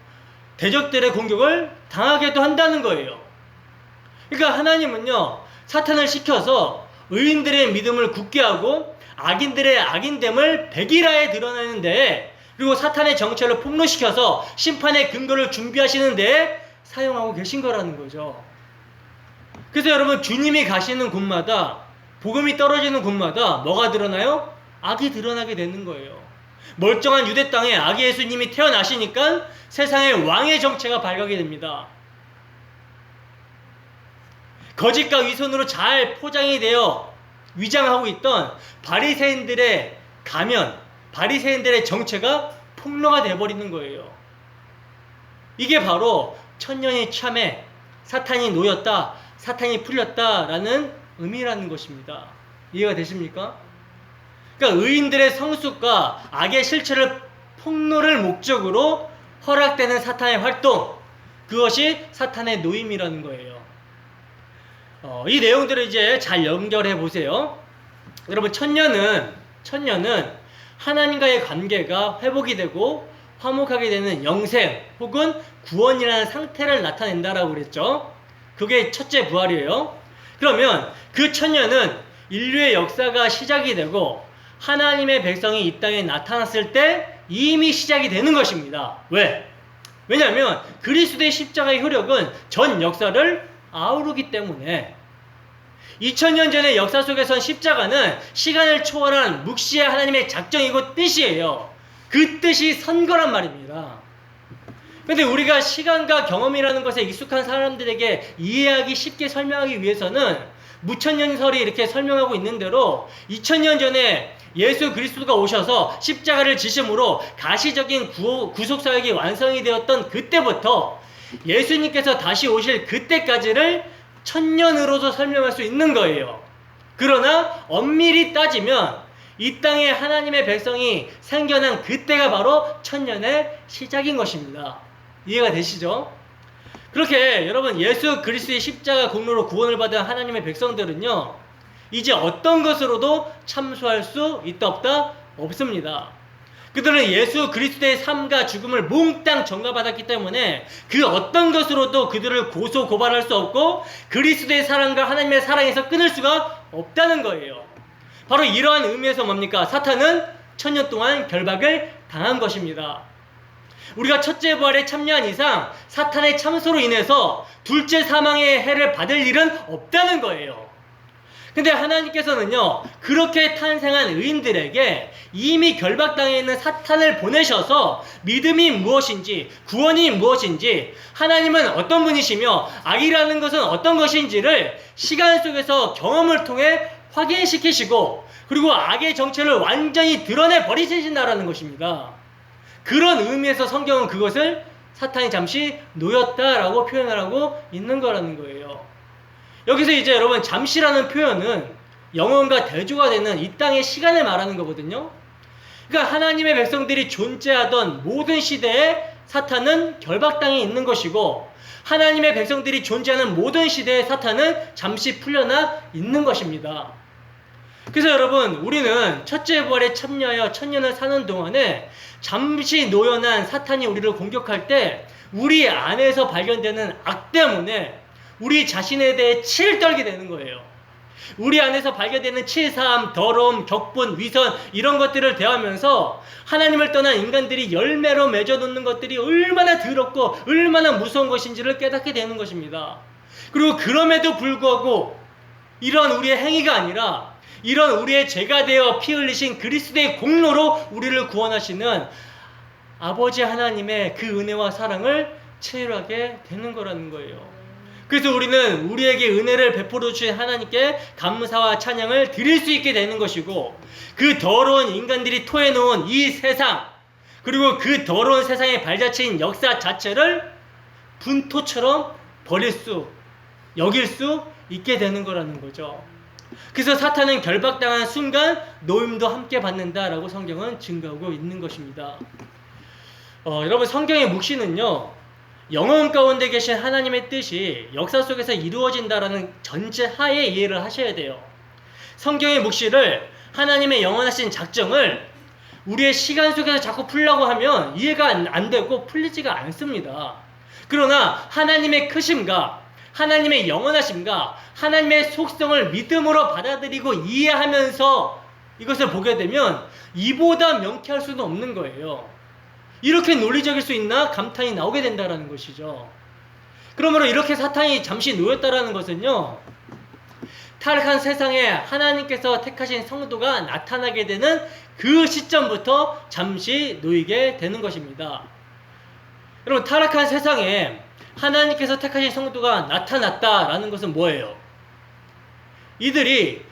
대적들의 공격을 당하기도 한다는 거예요. 그러니까 하나님은요 사탄을 시켜서 의인들의 믿음을 굳게 하고 악인들의 악인됨을 백일하에 드러내는 데에, 그리고 사탄의 정체를 폭로시켜서 심판의 근거를 준비하시는 데에 사용하고 계신 거라는 거죠. 그래서 여러분 주님이 가시는 곳마다, 복음이 떨어지는 곳마다 뭐가 드러나요? 악이 드러나게 되는 거예요. 멀쩡한 유대 땅에 아기 예수님이 태어나시니까 세상의 왕의 정체가 발각이 됩니다. 거짓과 위선으로 잘 포장이 되어 위장하고 있던 바리새인들의 가면, 바리새인들의 정체가 폭로가 되어버리는 거예요. 이게 바로 천년의 참에 사탄이 놓였다, 사탄이 풀렸다라는 의미라는 것입니다. 이해가 되십니까? 그러니까 의인들의 성숙과 악의 실체를 폭로를 목적으로 허락되는 사탄의 활동, 그것이 사탄의 노임이라는 거예요. 이 내용들을 이제 잘 연결해 보세요. 여러분, 천년은 하나님과의 관계가 회복이 되고 화목하게 되는 영생 혹은 구원이라는 상태를 나타낸다라고 그랬죠. 그게 첫째 부활이에요. 그러면 그 천년은 인류의 역사가 시작이 되고 하나님의 백성이 이 땅에 나타났을 때 이미 시작이 되는 것입니다. 왜? 왜냐하면 그리스도의 십자가의 효력은 전 역사를 아우르기 때문에 2000년 전의 역사 속에선 십자가는 시간을 초월한 묵시의 하나님의 작정이고 뜻이에요. 그 뜻이 선 거란 말입니다. 근데 우리가 시간과 경험이라는 것에 익숙한 사람들에게 이해하기 쉽게 설명하기 위해서는 무천년설이 이렇게 설명하고 있는 대로 2000년 전에 예수 그리스도가 오셔서 십자가를 지심으로 가시적인 구속사역이 완성이 되었던 그때부터 예수님께서 다시 오실 그때까지를 천년으로도 설명할 수 있는 거예요. 그러나 엄밀히 따지면 이 땅에 하나님의 백성이 생겨난 그때가 바로 천년의 시작인 것입니다. 이해가 되시죠? 그렇게 여러분, 예수 그리스도의 십자가 공로로 구원을 받은 하나님의 백성들은요, 이제 어떤 것으로도 참소할 수 있다 없다? 없습니다. 그들은 예수 그리스도의 삶과 죽음을 몽땅 전가받았기 때문에 그 어떤 것으로도 그들을 고소 고발할 수 없고 그리스도의 사랑과 하나님의 사랑에서 끊을 수가 없다는 거예요. 바로 이러한 의미에서 뭡니까? 사탄은 천년 동안 결박을 당한 것입니다. 우리가 첫째 부활에 참여한 이상 사탄의 참소로 인해서 둘째 사망의 해를 받을 일은 없다는 거예요. 근데 하나님께서는요, 그렇게 탄생한 의인들에게 이미 결박당해 있는 사탄을 보내셔서 믿음이 무엇인지, 구원이 무엇인지, 하나님은 어떤 분이시며 악이라는 것은 어떤 것인지를 시간 속에서 경험을 통해 확인시키시고, 그리고 악의 정체를 완전히 드러내 버리신다라는 것입니다. 그런 의미에서 성경은 그것을 사탄이 잠시 놓였다라고 표현을 하고 있는 거라는 거예요. 여기서 이제 여러분, 잠시라는 표현은 영원과 대조가 되는 이 땅의 시간을 말하는 거거든요. 그러니까 하나님의 백성들이 존재하던 모든 시대에 사탄은 결박당해 있는 것이고, 하나님의 백성들이 존재하는 모든 시대에 사탄은 잠시 풀려나 있는 것입니다. 그래서 여러분, 우리는 첫째 부활에 참여하여 천년을 사는 동안에 잠시 노연한 사탄이 우리를 공격할 때 우리 안에서 발견되는 악 때문에 우리 자신에 대해 치를 떨게 되는 거예요. 우리 안에서 발견되는 치사함, 더러움, 격분, 위선, 이런 것들을 대하면서 하나님을 떠난 인간들이 열매로 맺어놓는 것들이 얼마나 더럽고 얼마나 무서운 것인지를 깨닫게 되는 것입니다. 그리고 그럼에도 불구하고 이런 우리의 행위가 아니라 이런 우리의 죄가 되어 피 흘리신 그리스도의 공로로 우리를 구원하시는 아버지 하나님의 그 은혜와 사랑을 체험하게 되는 거라는 거예요. 그래서 우리는 우리에게 은혜를 베풀어 주신 하나님께 감사와 찬양을 드릴 수 있게 되는 것이고, 그 더러운 인간들이 토해놓은 이 세상, 그리고 그 더러운 세상의 발자취인 역사 자체를 분토처럼 여길 수 있게 되는 거라는 거죠. 그래서 사탄은 결박당한 순간 노임도 함께 받는다라고 성경은 증거하고 있는 것입니다. 여러분, 성경의 묵시는요, 영혼 가운데 계신 하나님의 뜻이 역사 속에서 이루어진다라는 전제하에 이해를 하셔야 돼요. 성경의 묵시를, 하나님의 영원하신 작정을 우리의 시간 속에서 자꾸 풀려고 하면 이해가 안 되고 풀리지가 않습니다. 그러나 하나님의 크심과 하나님의 영원하심과 하나님의 속성을 믿음으로 받아들이고 이해하면서 이것을 보게 되면 이보다 명쾌할 수는 없는 거예요. 이렇게 논리적일 수 있나? 감탄이 나오게 된다는 것이죠. 그러므로 이렇게 사탄이 잠시 놓였다는 것은요, 타락한 세상에 하나님께서 택하신 성도가 나타나게 되는 그 시점부터 잠시 놓이게 되는 것입니다. 여러분, 타락한 세상에 하나님께서 택하신 성도가 나타났다라는 것은 뭐예요? 이들이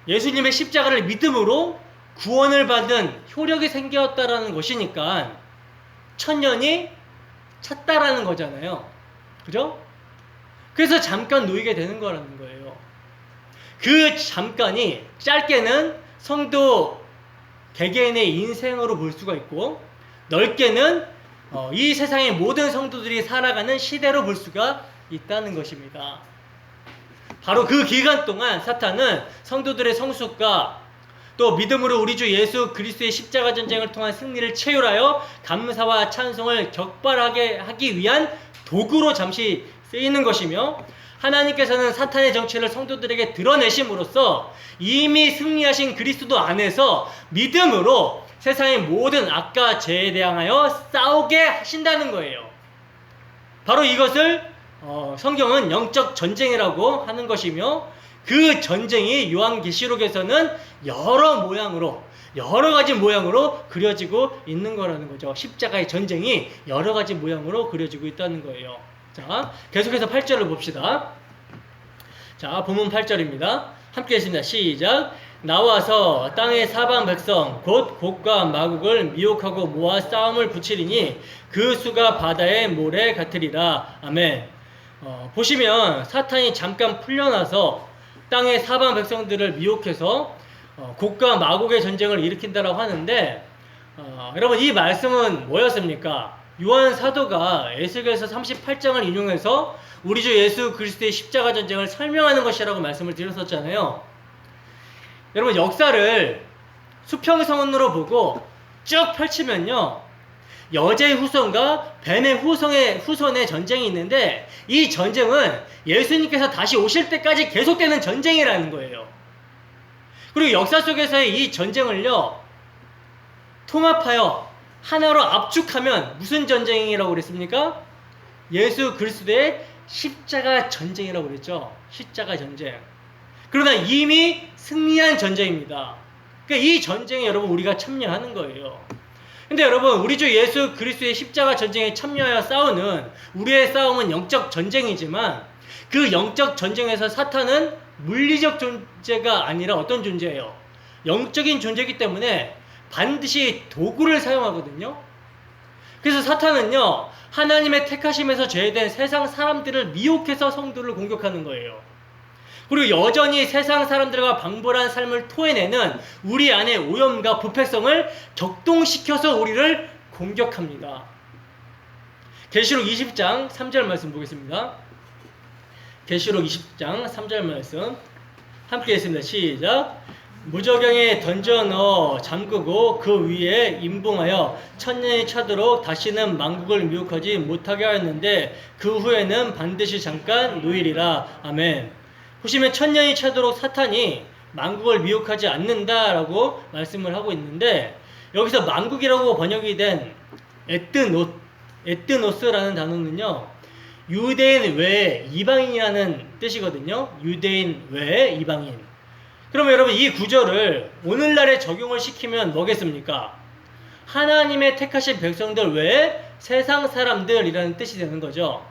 예수님의 십자가를 믿음으로 구원을 받은 효력이 생겼다라는 것이니까 천년이 찼다라는 거잖아요. 그죠? 그래서 잠깐 놓이게 되는 거라는 거예요. 그 잠깐이 짧게는 성도 개개인의 인생으로 볼 수가 있고, 넓게는 이 세상의 모든 성도들이 살아가는 시대로 볼 수가 있다는 것입니다. 바로 그 기간 동안 사탄은 성도들의 성숙과 또 믿음으로 우리 주 예수 그리스도의 십자가 전쟁을 통한 승리를 체휼하여 감사와 찬송을 격발하게 하기 위한 도구로 잠시 쓰이는 것이며, 하나님께서는 사탄의 정체를 성도들에게 드러내심으로써 이미 승리하신 그리스도 안에서 믿음으로 세상의 모든 악과 죄에 대항하여 싸우게 하신다는 거예요. 바로 이것을 성경은 영적 전쟁이라고 하는 것이며, 그 전쟁이 요한계시록에서는 여러 모양으로 여러 가지 모양으로 그려지고 있는 거라는 거죠. 십자가의 전쟁이 여러 가지 모양으로 그려지고 있다는 거예요. 자, 계속해서 8절을 봅시다. 자, 본문 8절입니다. 함께 했습니다. 시작. 나와서 땅의 사방 백성 곧 곡과 마곡을 미혹하고 모아 싸움을 붙이리니 그 수가 바다의 모래 같으리라. 아멘. 보시면 사탄이 잠깐 풀려나서 땅의 사방 백성들을 미혹해서 곡과 마곡의 전쟁을 일으킨다라고 하는데, 여러분 이 말씀은 뭐였습니까? 요한 사도가 에스겔서 38장을 인용해서 우리 주 예수 그리스도의 십자가 전쟁을 설명하는 것이라고 말씀을 드렸었잖아요. 여러분 역사를 수평선으로 보고 쭉 펼치면요, 여제의 후손과 뱀의 후손의 전쟁이 있는데, 이 전쟁은 예수님께서 다시 오실 때까지 계속되는 전쟁이라는 거예요. 그리고 역사 속에서의 이 전쟁을요, 통합하여 하나로 압축하면 무슨 전쟁이라고 그랬습니까? 예수 그리스도의 십자가 전쟁이라고 그랬죠. 십자가 전쟁. 그러나 이미 승리한 전쟁입니다. 그러니까 이 전쟁에 여러분 우리가 참여하는 거예요. 근데 여러분 우리 주 예수 그리스도의 십자가 전쟁에 참여하여 싸우는 우리의 싸움은 영적 전쟁이지만, 그 영적 전쟁에서 사탄은 물리적 존재가 아니라 어떤 존재예요? 영적인 존재이기 때문에 반드시 도구를 사용하거든요. 그래서 사탄은요, 하나님의 택하심에서 제외된 세상 사람들을 미혹해서 성도를 공격하는 거예요. 그리고 여전히 세상 사람들과 방불한 삶을 토해내는 우리 안의 오염과 부패성을 격동시켜서 우리를 공격합니다. 계시록 20장 3절 말씀 보겠습니다. 계시록 20장 3절 말씀 함께 했습니다. 시작. 무저경에 던져 넣어 잠그고 그 위에 임봉하여 천년이 차도록 다시는 만국을 미혹하지 못하게 하였는데 그 후에는 반드시 잠깐 놓이리라. 아멘. 보시면 천년이 차도록 사탄이 만국을 미혹하지 않는다라고 말씀을 하고 있는데, 여기서 만국이라고 번역이 된 에뜨노스라는 단어는요, 유대인 외에 이방인이라는 뜻이거든요. 유대인 외에 이방인. 그러면 여러분 이 구절을 오늘날에 적용을 시키면 뭐겠습니까? 하나님의 택하신 백성들 외에 세상 사람들이라는 뜻이 되는 거죠.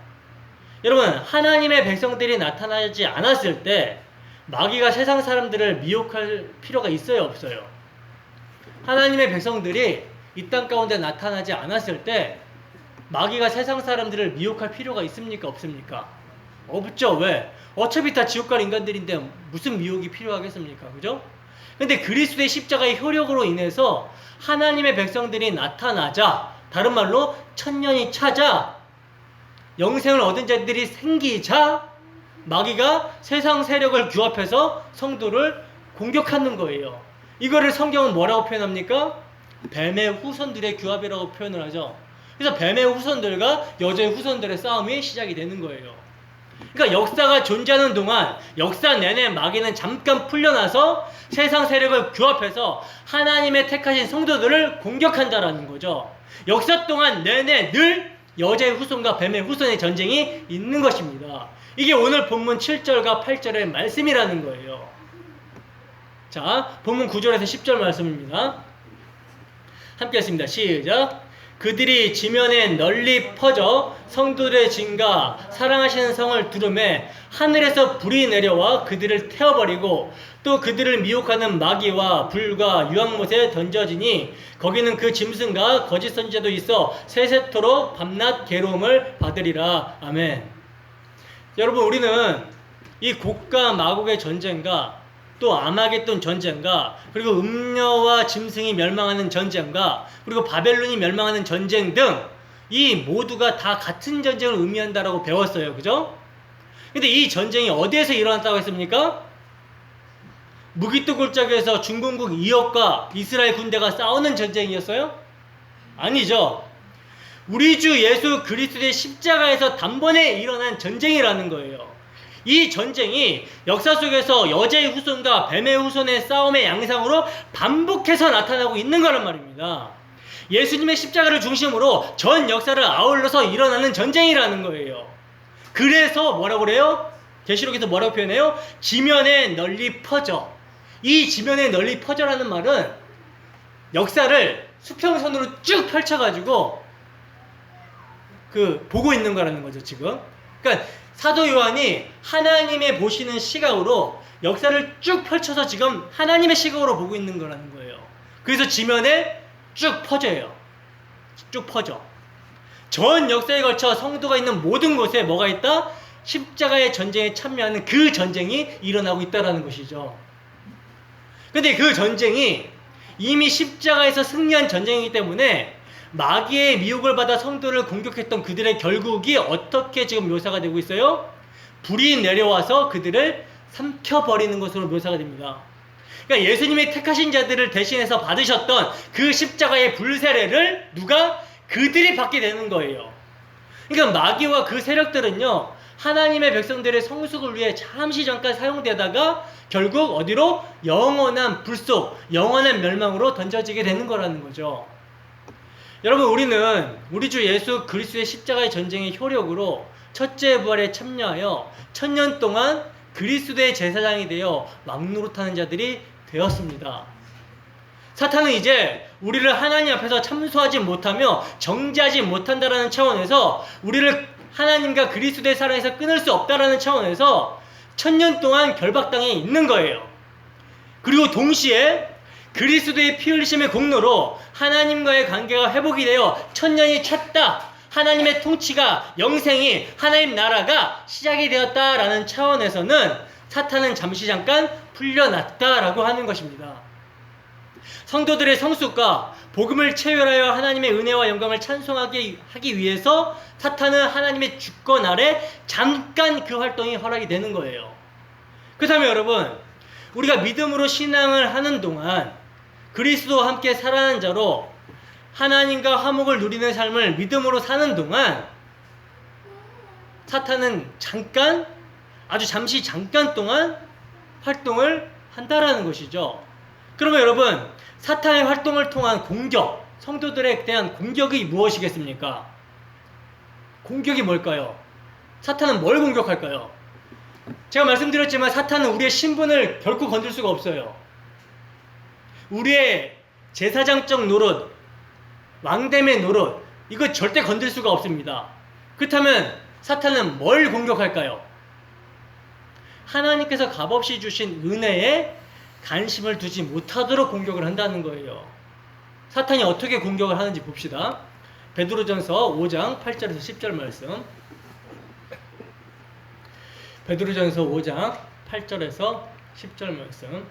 여러분 하나님의 백성들이 나타나지 않았을 때 마귀가 세상 사람들을 미혹할 필요가 있어요, 없어요? 하나님의 백성들이 이 땅 가운데 나타나지 않았을 때 마귀가 세상 사람들을 미혹할 필요가 있습니까, 없습니까? 없죠. 왜? 어차피 다 지옥 갈 인간들인데 무슨 미혹이 필요하겠습니까? 그죠? 근데 그리스도의 십자가의 효력으로 인해서 하나님의 백성들이 나타나자, 다른 말로 천년이 차자, 영생을 얻은 자들이 생기자, 마귀가 세상 세력을 규합해서 성도를 공격하는 거예요. 이거를 성경은 뭐라고 표현합니까? 뱀의 후손들의 규합이라고 표현을 하죠. 그래서 뱀의 후손들과 여자의 후손들의 싸움이 시작이 되는 거예요. 그러니까 역사가 존재하는 동안 역사 내내 마귀는 잠깐 풀려나서 세상 세력을 규합해서 하나님의 택하신 성도들을 공격한다라는 거죠. 역사 동안 내내 늘 여자의 후손과 뱀의 후손의 전쟁이 있는 것입니다. 이게 오늘 본문 7절과 8절의 말씀이라는 거예요. 자, 본문 9절에서 10절 말씀입니다. 함께 했습니다. 시작. 그들이 지면에 널리 퍼져 성도들의 진가 사랑하시는 성을 두름에 하늘에서 불이 내려와 그들을 태워버리고 또 그들을 미혹하는 마귀와 불과 유황못에 던져지니 거기는 그 짐승과 거짓 선지자도 있어 세세토록 밤낮 괴로움을 받으리라. 아멘. 여러분 우리는 이 곡과 마곡의 전쟁과 또 아마겟돈 전쟁과 그리고 음녀와 짐승이 멸망하는 전쟁과 그리고 바벨론이 멸망하는 전쟁 등 이 모두가 다 같은 전쟁을 의미한다라고 배웠어요. 그죠? 근데 이 전쟁이 어디에서 일어났다고 했습니까? 무기토 골짜기에서 중공국 이역과 이스라엘 군대가 싸우는 전쟁이었어요? 아니죠. 우리 주 예수 그리스도의 십자가에서 단번에 일어난 전쟁이라는 거예요. 이 전쟁이 역사 속에서 여자의 후손과 뱀의 후손의 싸움의 양상으로 반복해서 나타나고 있는 거란 말입니다. 예수님의 십자가를 중심으로 전 역사를 아울러서 일어나는 전쟁이라는 거예요. 그래서 뭐라고 그래요? 계시록에서 뭐라고 표현해요? 지면에 널리 퍼져. 이 지면에 널리 퍼져라는 말은 역사를 수평선으로 쭉 펼쳐가지고 보고 있는 거라는 거죠, 지금. 그러니까 사도 요한이 하나님의 보시는 시각으로 역사를 쭉 펼쳐서 지금 하나님의 시각으로 보고 있는 거라는 거예요. 그래서 지면에 쭉 퍼져요. 쭉 퍼져. 전 역사에 걸쳐 성도가 있는 모든 곳에 뭐가 있다? 십자가의 전쟁에 참여하는 그 전쟁이 일어나고 있다는 것이죠. 근데 그 전쟁이 이미 십자가에서 승리한 전쟁이기 때문에 마귀의 미혹을 받아 성도를 공격했던 그들의 결국이 어떻게 지금 묘사가 되고 있어요? 불이 내려와서 그들을 삼켜버리는 것으로 묘사가 됩니다. 그러니까 예수님의 택하신 자들을 대신해서 받으셨던 그 십자가의 불세례를 누가? 그들이 받게 되는 거예요. 그러니까 마귀와 그 세력들은요, 하나님의 백성들의 성숙을 위해 잠시 잠깐 사용되다가 결국 어디로? 영원한 불 속, 영원한 멸망으로 던져지게 되는 거라는 거죠. 여러분, 우리는 우리 주 예수 그리스도의 십자가의 전쟁의 효력으로 첫째 부활에 참여하여 1000년 동안 그리스도의 제사장이 되어 왕노릇하는 자들이 되었습니다. 사탄은 이제 우리를 하나님 앞에서 참소하지 못하며 정죄하지 못한다라는 차원에서 우리를 하나님과 그리스도의 사랑에서 끊을 수 없다라는 차원에서 1000년 동안 결박당해 있는 거예요. 그리고 동시에 그리스도의 피 흘리심의 공로로 하나님과의 관계가 회복이 되어 1000년이 찼다. 하나님의 통치가, 영생이, 하나님 나라가 시작이 되었다라는 차원에서는 사탄은 잠시 잠깐 풀려났다라고 하는 것입니다. 성도들의 성숙과 복음을 체결하여 하나님의 은혜와 영광을 찬송하기 위해서 사탄은 하나님의 주권 아래 잠깐 그 활동이 허락이 되는 거예요. 그렇다면 여러분, 우리가 믿음으로 신앙을 하는 동안 그리스도와 함께 살아가는 자로 하나님과 화목을 누리는 삶을 믿음으로 사는 동안 사탄은 잠깐, 아주 잠시 잠깐 동안 활동을 한다라는 것이죠. 그러면 여러분, 사탄의 활동을 통한 공격, 성도들에 대한 공격이 무엇이겠습니까? 공격이 뭘까요? 사탄은 뭘 공격할까요? 제가 말씀드렸지만 사탄은 우리의 신분을 결코 건들 수가 없어요. 우리의 제사장적 노릇, 왕됨의 노릇, 이거 절대 건들 수가 없습니다. 그렇다면 사탄은 뭘 공격할까요? 하나님께서 값없이 주신 은혜에 관심을 두지 못하도록 공격을 한다는 거예요. 사탄이 어떻게 공격을 하는지 봅시다. 베드로전서 5장 8절에서 10절 말씀. 베드로전서 5장 8절에서 10절 말씀.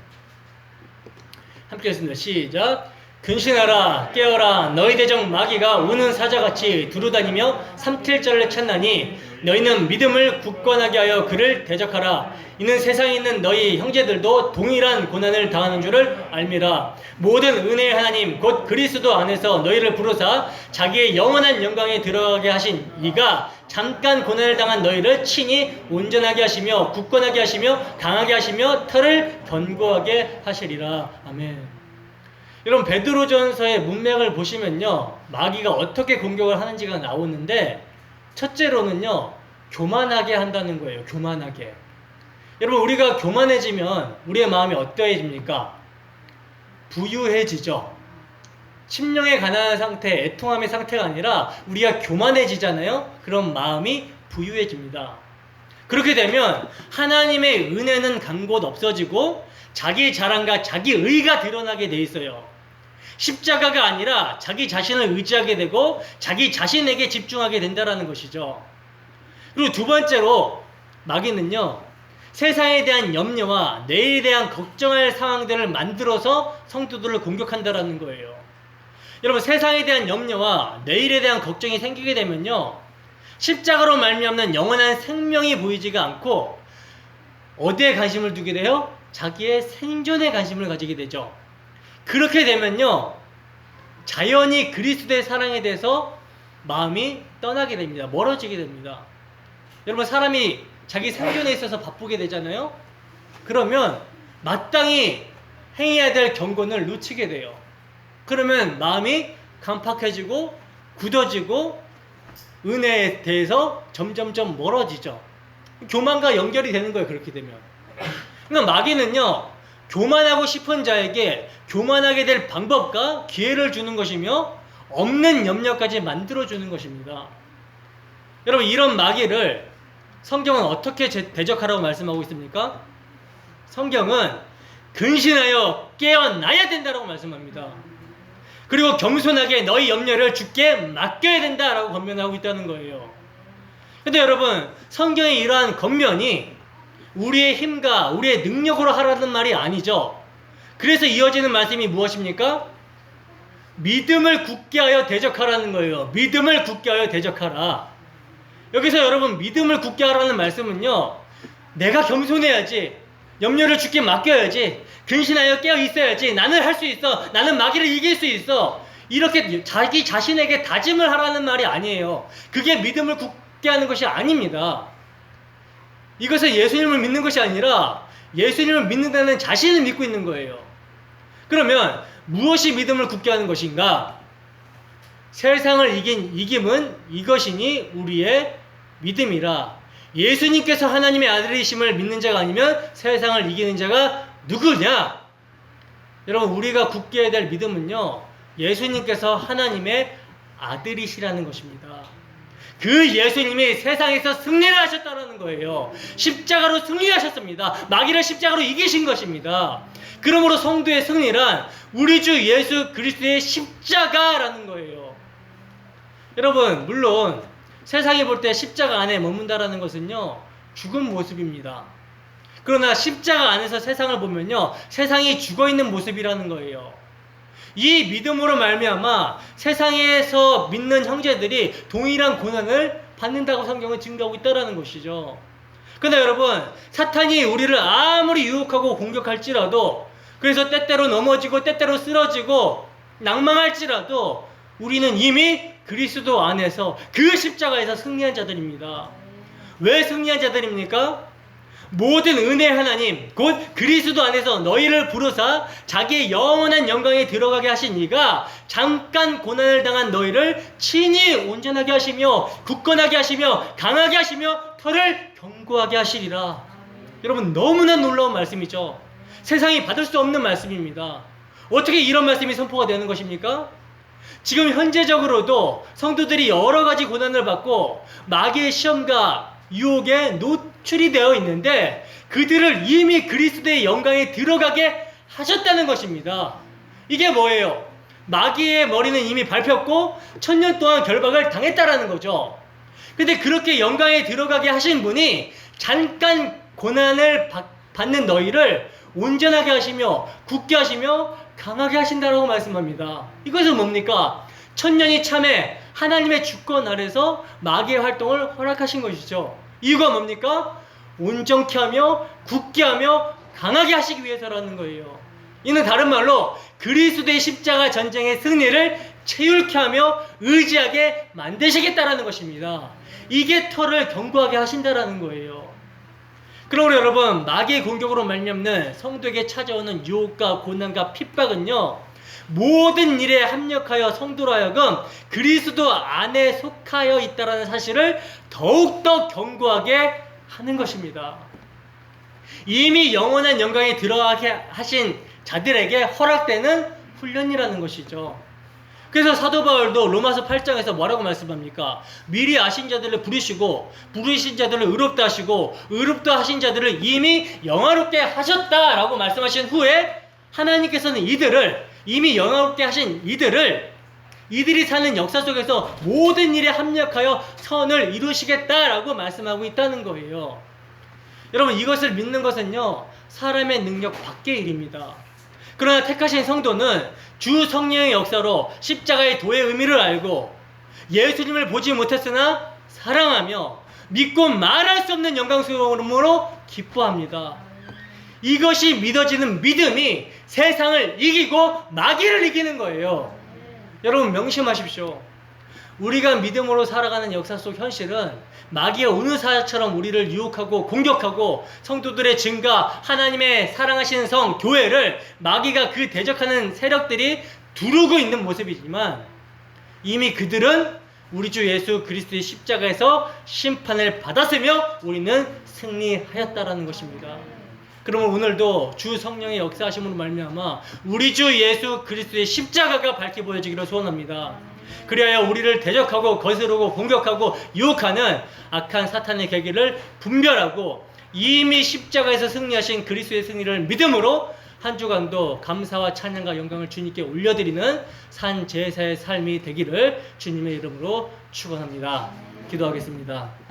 함께 읽습니다. 시작. 근신하라, 깨어라. 너희 대적 마귀가 우는 사자같이 두루다니며 삼킬절을 찾나니 너희는 믿음을 굳건하게 하여 그를 대적하라. 이는 세상에 있는 너희 형제들도 동일한 고난을 당하는 줄을 알미라. 모든 은혜의 하나님 곧 그리스도 안에서 너희를 부르사 자기의 영원한 영광에 들어가게 하신 이가 잠깐 고난을 당한 너희를 친히 온전하게 하시며 굳건하게 하시며 강하게 하시며 털을 견고하게 하시리라. 아멘. 여러분, 베드로전서의 문맥을 보시면요, 마귀가 어떻게 공격을 하는지가 나오는데, 첫째로는요, 교만하게 한다는 거예요. 교만하게. 여러분, 우리가 교만해지면 우리의 마음이 어떠해집니까? 부유해지죠. 심령의 가난한 상태, 애통함의 상태가 아니라 우리가 교만해지잖아요. 그럼 마음이 부유해집니다. 그렇게 되면 하나님의 은혜는 간곳 없어지고 자기 자랑과 자기 의가 드러나게 돼 있어요. 십자가가 아니라 자기 자신을 의지하게 되고 자기 자신에게 집중하게 된다는 것이죠. 그리고 두 번째로 마귀는요, 세상에 대한 염려와 내일에 대한 걱정할 상황들을 만들어서 성도들을 공격한다는 거예요. 여러분, 세상에 대한 염려와 내일에 대한 걱정이 생기게 되면요, 십자가로 말미암는 영원한 생명이 보이지가 않고 어디에 관심을 두게 돼요? 자기의 생존에 관심을 가지게 되죠. 그렇게 되면요, 자연히 그리스도의 사랑에 대해서 마음이 떠나게 됩니다. 멀어지게 됩니다. 여러분, 사람이 자기 생존에 있어서 바쁘게 되잖아요. 그러면 마땅히 행해야 될 경건을 놓치게 돼요. 그러면 마음이 강팍해지고 굳어지고 은혜에 대해서 점점점 멀어지죠. 교만과 연결이 되는 거예요. 그렇게 되면. 그러니까 마귀는요, 교만하고 싶은 자에게 교만하게 될 방법과 기회를 주는 것이며 없는 염려까지 만들어주는 것입니다. 여러분, 이런 마귀를 성경은 어떻게 대적하라고 말씀하고 있습니까? 성경은 근신하여 깨어나야 된다라고 말씀합니다. 그리고 겸손하게 너희 염려를 주께 맡겨야 된다라고 권면하고 있다는 거예요. 근데 여러분, 성경의 이러한 권면이 우리의 힘과 우리의 능력으로 하라는 말이 아니죠. 그래서 이어지는 말씀이 무엇입니까? 믿음을 굳게 하여 대적하라는 거예요. 믿음을 굳게 하여 대적하라. 여기서 여러분, 믿음을 굳게 하라는 말씀은요, 내가 겸손해야지, 염려를 주께 맡겨야지, 근신하여 깨어 있어야지, 나는 할 수 있어, 나는 마귀를 이길 수 있어, 이렇게 자기 자신에게 다짐을 하라는 말이 아니에요. 그게 믿음을 굳게 하는 것이 아닙니다. 이것은 예수님을 믿는 것이 아니라 예수님을 믿는다는 자신을 믿고 있는 거예요. 그러면 무엇이 믿음을 굳게 하는 것인가? 세상을 이긴 이김은 이것이니 우리의 믿음이라. 예수님께서 하나님의 아들이심을 믿는 자가 아니면 세상을 이기는 자가 누구냐? 여러분, 우리가 굳게 해야 될 믿음은요, 예수님께서 하나님의 아들이시라는 것입니다. 그 예수님이 세상에서 승리를 하셨다는 거예요. 십자가로 승리하셨습니다. 마귀를 십자가로 이기신 것입니다. 그러므로 성도의 승리란 우리 주 예수 그리스도의 십자가라는 거예요. 여러분, 물론 세상이 볼 때 십자가 안에 머문다라는 것은요, 죽은 모습입니다. 그러나 십자가 안에서 세상을 보면요, 세상이 죽어있는 모습이라는 거예요. 이 믿음으로 말미암아 세상에서 믿는 형제들이 동일한 고난을 받는다고 성경은 증거하고 있다는 것이죠. 그런데 여러분, 사탄이 우리를 아무리 유혹하고 공격할지라도, 그래서 때때로 넘어지고 때때로 쓰러지고 낭망할지라도 우리는 이미 그리스도 안에서 그 십자가에서 승리한 자들입니다. 왜 승리한 자들입니까? 모든 은혜 하나님 곧 그리스도 안에서 너희를 부르사 자기의 영원한 영광에 들어가게 하신 이가 잠깐 고난을 당한 너희를 친히 온전하게 하시며 굳건하게 하시며 강하게 하시며 털을 견고하게 하시리라. 여러분, 너무나 놀라운 말씀이죠. 세상이 받을 수 없는 말씀입니다. 어떻게 이런 말씀이 선포가 되는 것입니까? 지금 현재적으로도 성도들이 여러 가지 고난을 받고 마귀의 시험과 유혹에 노출이 되어 있는데 그들을 이미 그리스도의 영광에 들어가게 하셨다는 것입니다. 이게 뭐예요? 마귀의 머리는 이미 밟혔고 1000년 동안 결박을 당했다라는 거죠. 근데 그렇게 영광에 들어가게 하신 분이 잠깐 고난을 받는 너희를 온전하게 하시며 굳게 하시며 강하게 하신다라고 말씀합니다. 이것은 뭡니까? 1000년이 참에 하나님의 주권 아래서 마귀의 활동을 허락하신 것이죠. 이유가 뭡니까? 온전케 하며 굳게 하며 강하게 하시기 위해서라는 거예요. 이는 다른 말로 그리스도의 십자가 전쟁의 승리를 채울케 하며 의지하게 만드시겠다라는 것입니다. 이게 털을 견고하게 하신다라는 거예요. 그러므로 여러분, 마귀의 공격으로 말미암는 성도에게 찾아오는 유혹과 고난과 핍박은요, 모든 일에 합력하여 성도로 하여금 그리스도 안에 속하여 있다는 사실을 더욱더 견고하게 하는 것입니다. 이미 영원한 영광에 들어가게 하신 자들에게 허락되는 훈련이라는 것이죠. 그래서 사도 바울도 로마서 8장에서 뭐라고 말씀합니까? 미리 아신 자들을 부르시고 부르신 자들을 의롭다 하시고 의롭다 하신 자들을 이미 영화롭게 하셨다라고 말씀하신 후에 하나님께서는 이미 영화롭게 하신 이들이 사는 역사 속에서 모든 일에 합력하여 선을 이루시겠다라고 말씀하고 있다는 거예요. 여러분, 이것을 믿는 것은요, 사람의 능력 밖의 일입니다. 그러나 택하신 성도는 주 성령의 역사로 십자가의 도의 의미를 알고 예수님을 보지 못했으나 사랑하며 믿고 말할 수 없는 영광스러움으로 기뻐합니다. 이것이 믿어지는 믿음이 세상을 이기고 마귀를 이기는 거예요. 여러분, 명심하십시오. 우리가 믿음으로 살아가는 역사 속 현실은 마귀의 어느 사자처럼 우리를 유혹하고 공격하고 성도들의 증가, 하나님의 사랑하시는 성, 교회를 마귀가 그 대적하는 세력들이 두르고 있는 모습이지만 이미 그들은 우리 주 예수 그리스도의 십자가에서 심판을 받았으며 우리는 승리하였다라는 것입니다. 그러면 오늘도 주 성령의 역사하심으로 말미암아 우리 주 예수 그리스도의 십자가가 밝게 보여지기를 소원합니다. 그리하여 우리를 대적하고 거스르고 공격하고 유혹하는 악한 사탄의 계기를 분별하고 이미 십자가에서 승리하신 그리스도의 승리를 믿음으로 한 주간도 감사와 찬양과 영광을 주님께 올려드리는 산 제사의 삶이 되기를 주님의 이름으로 축원합니다. 기도하겠습니다.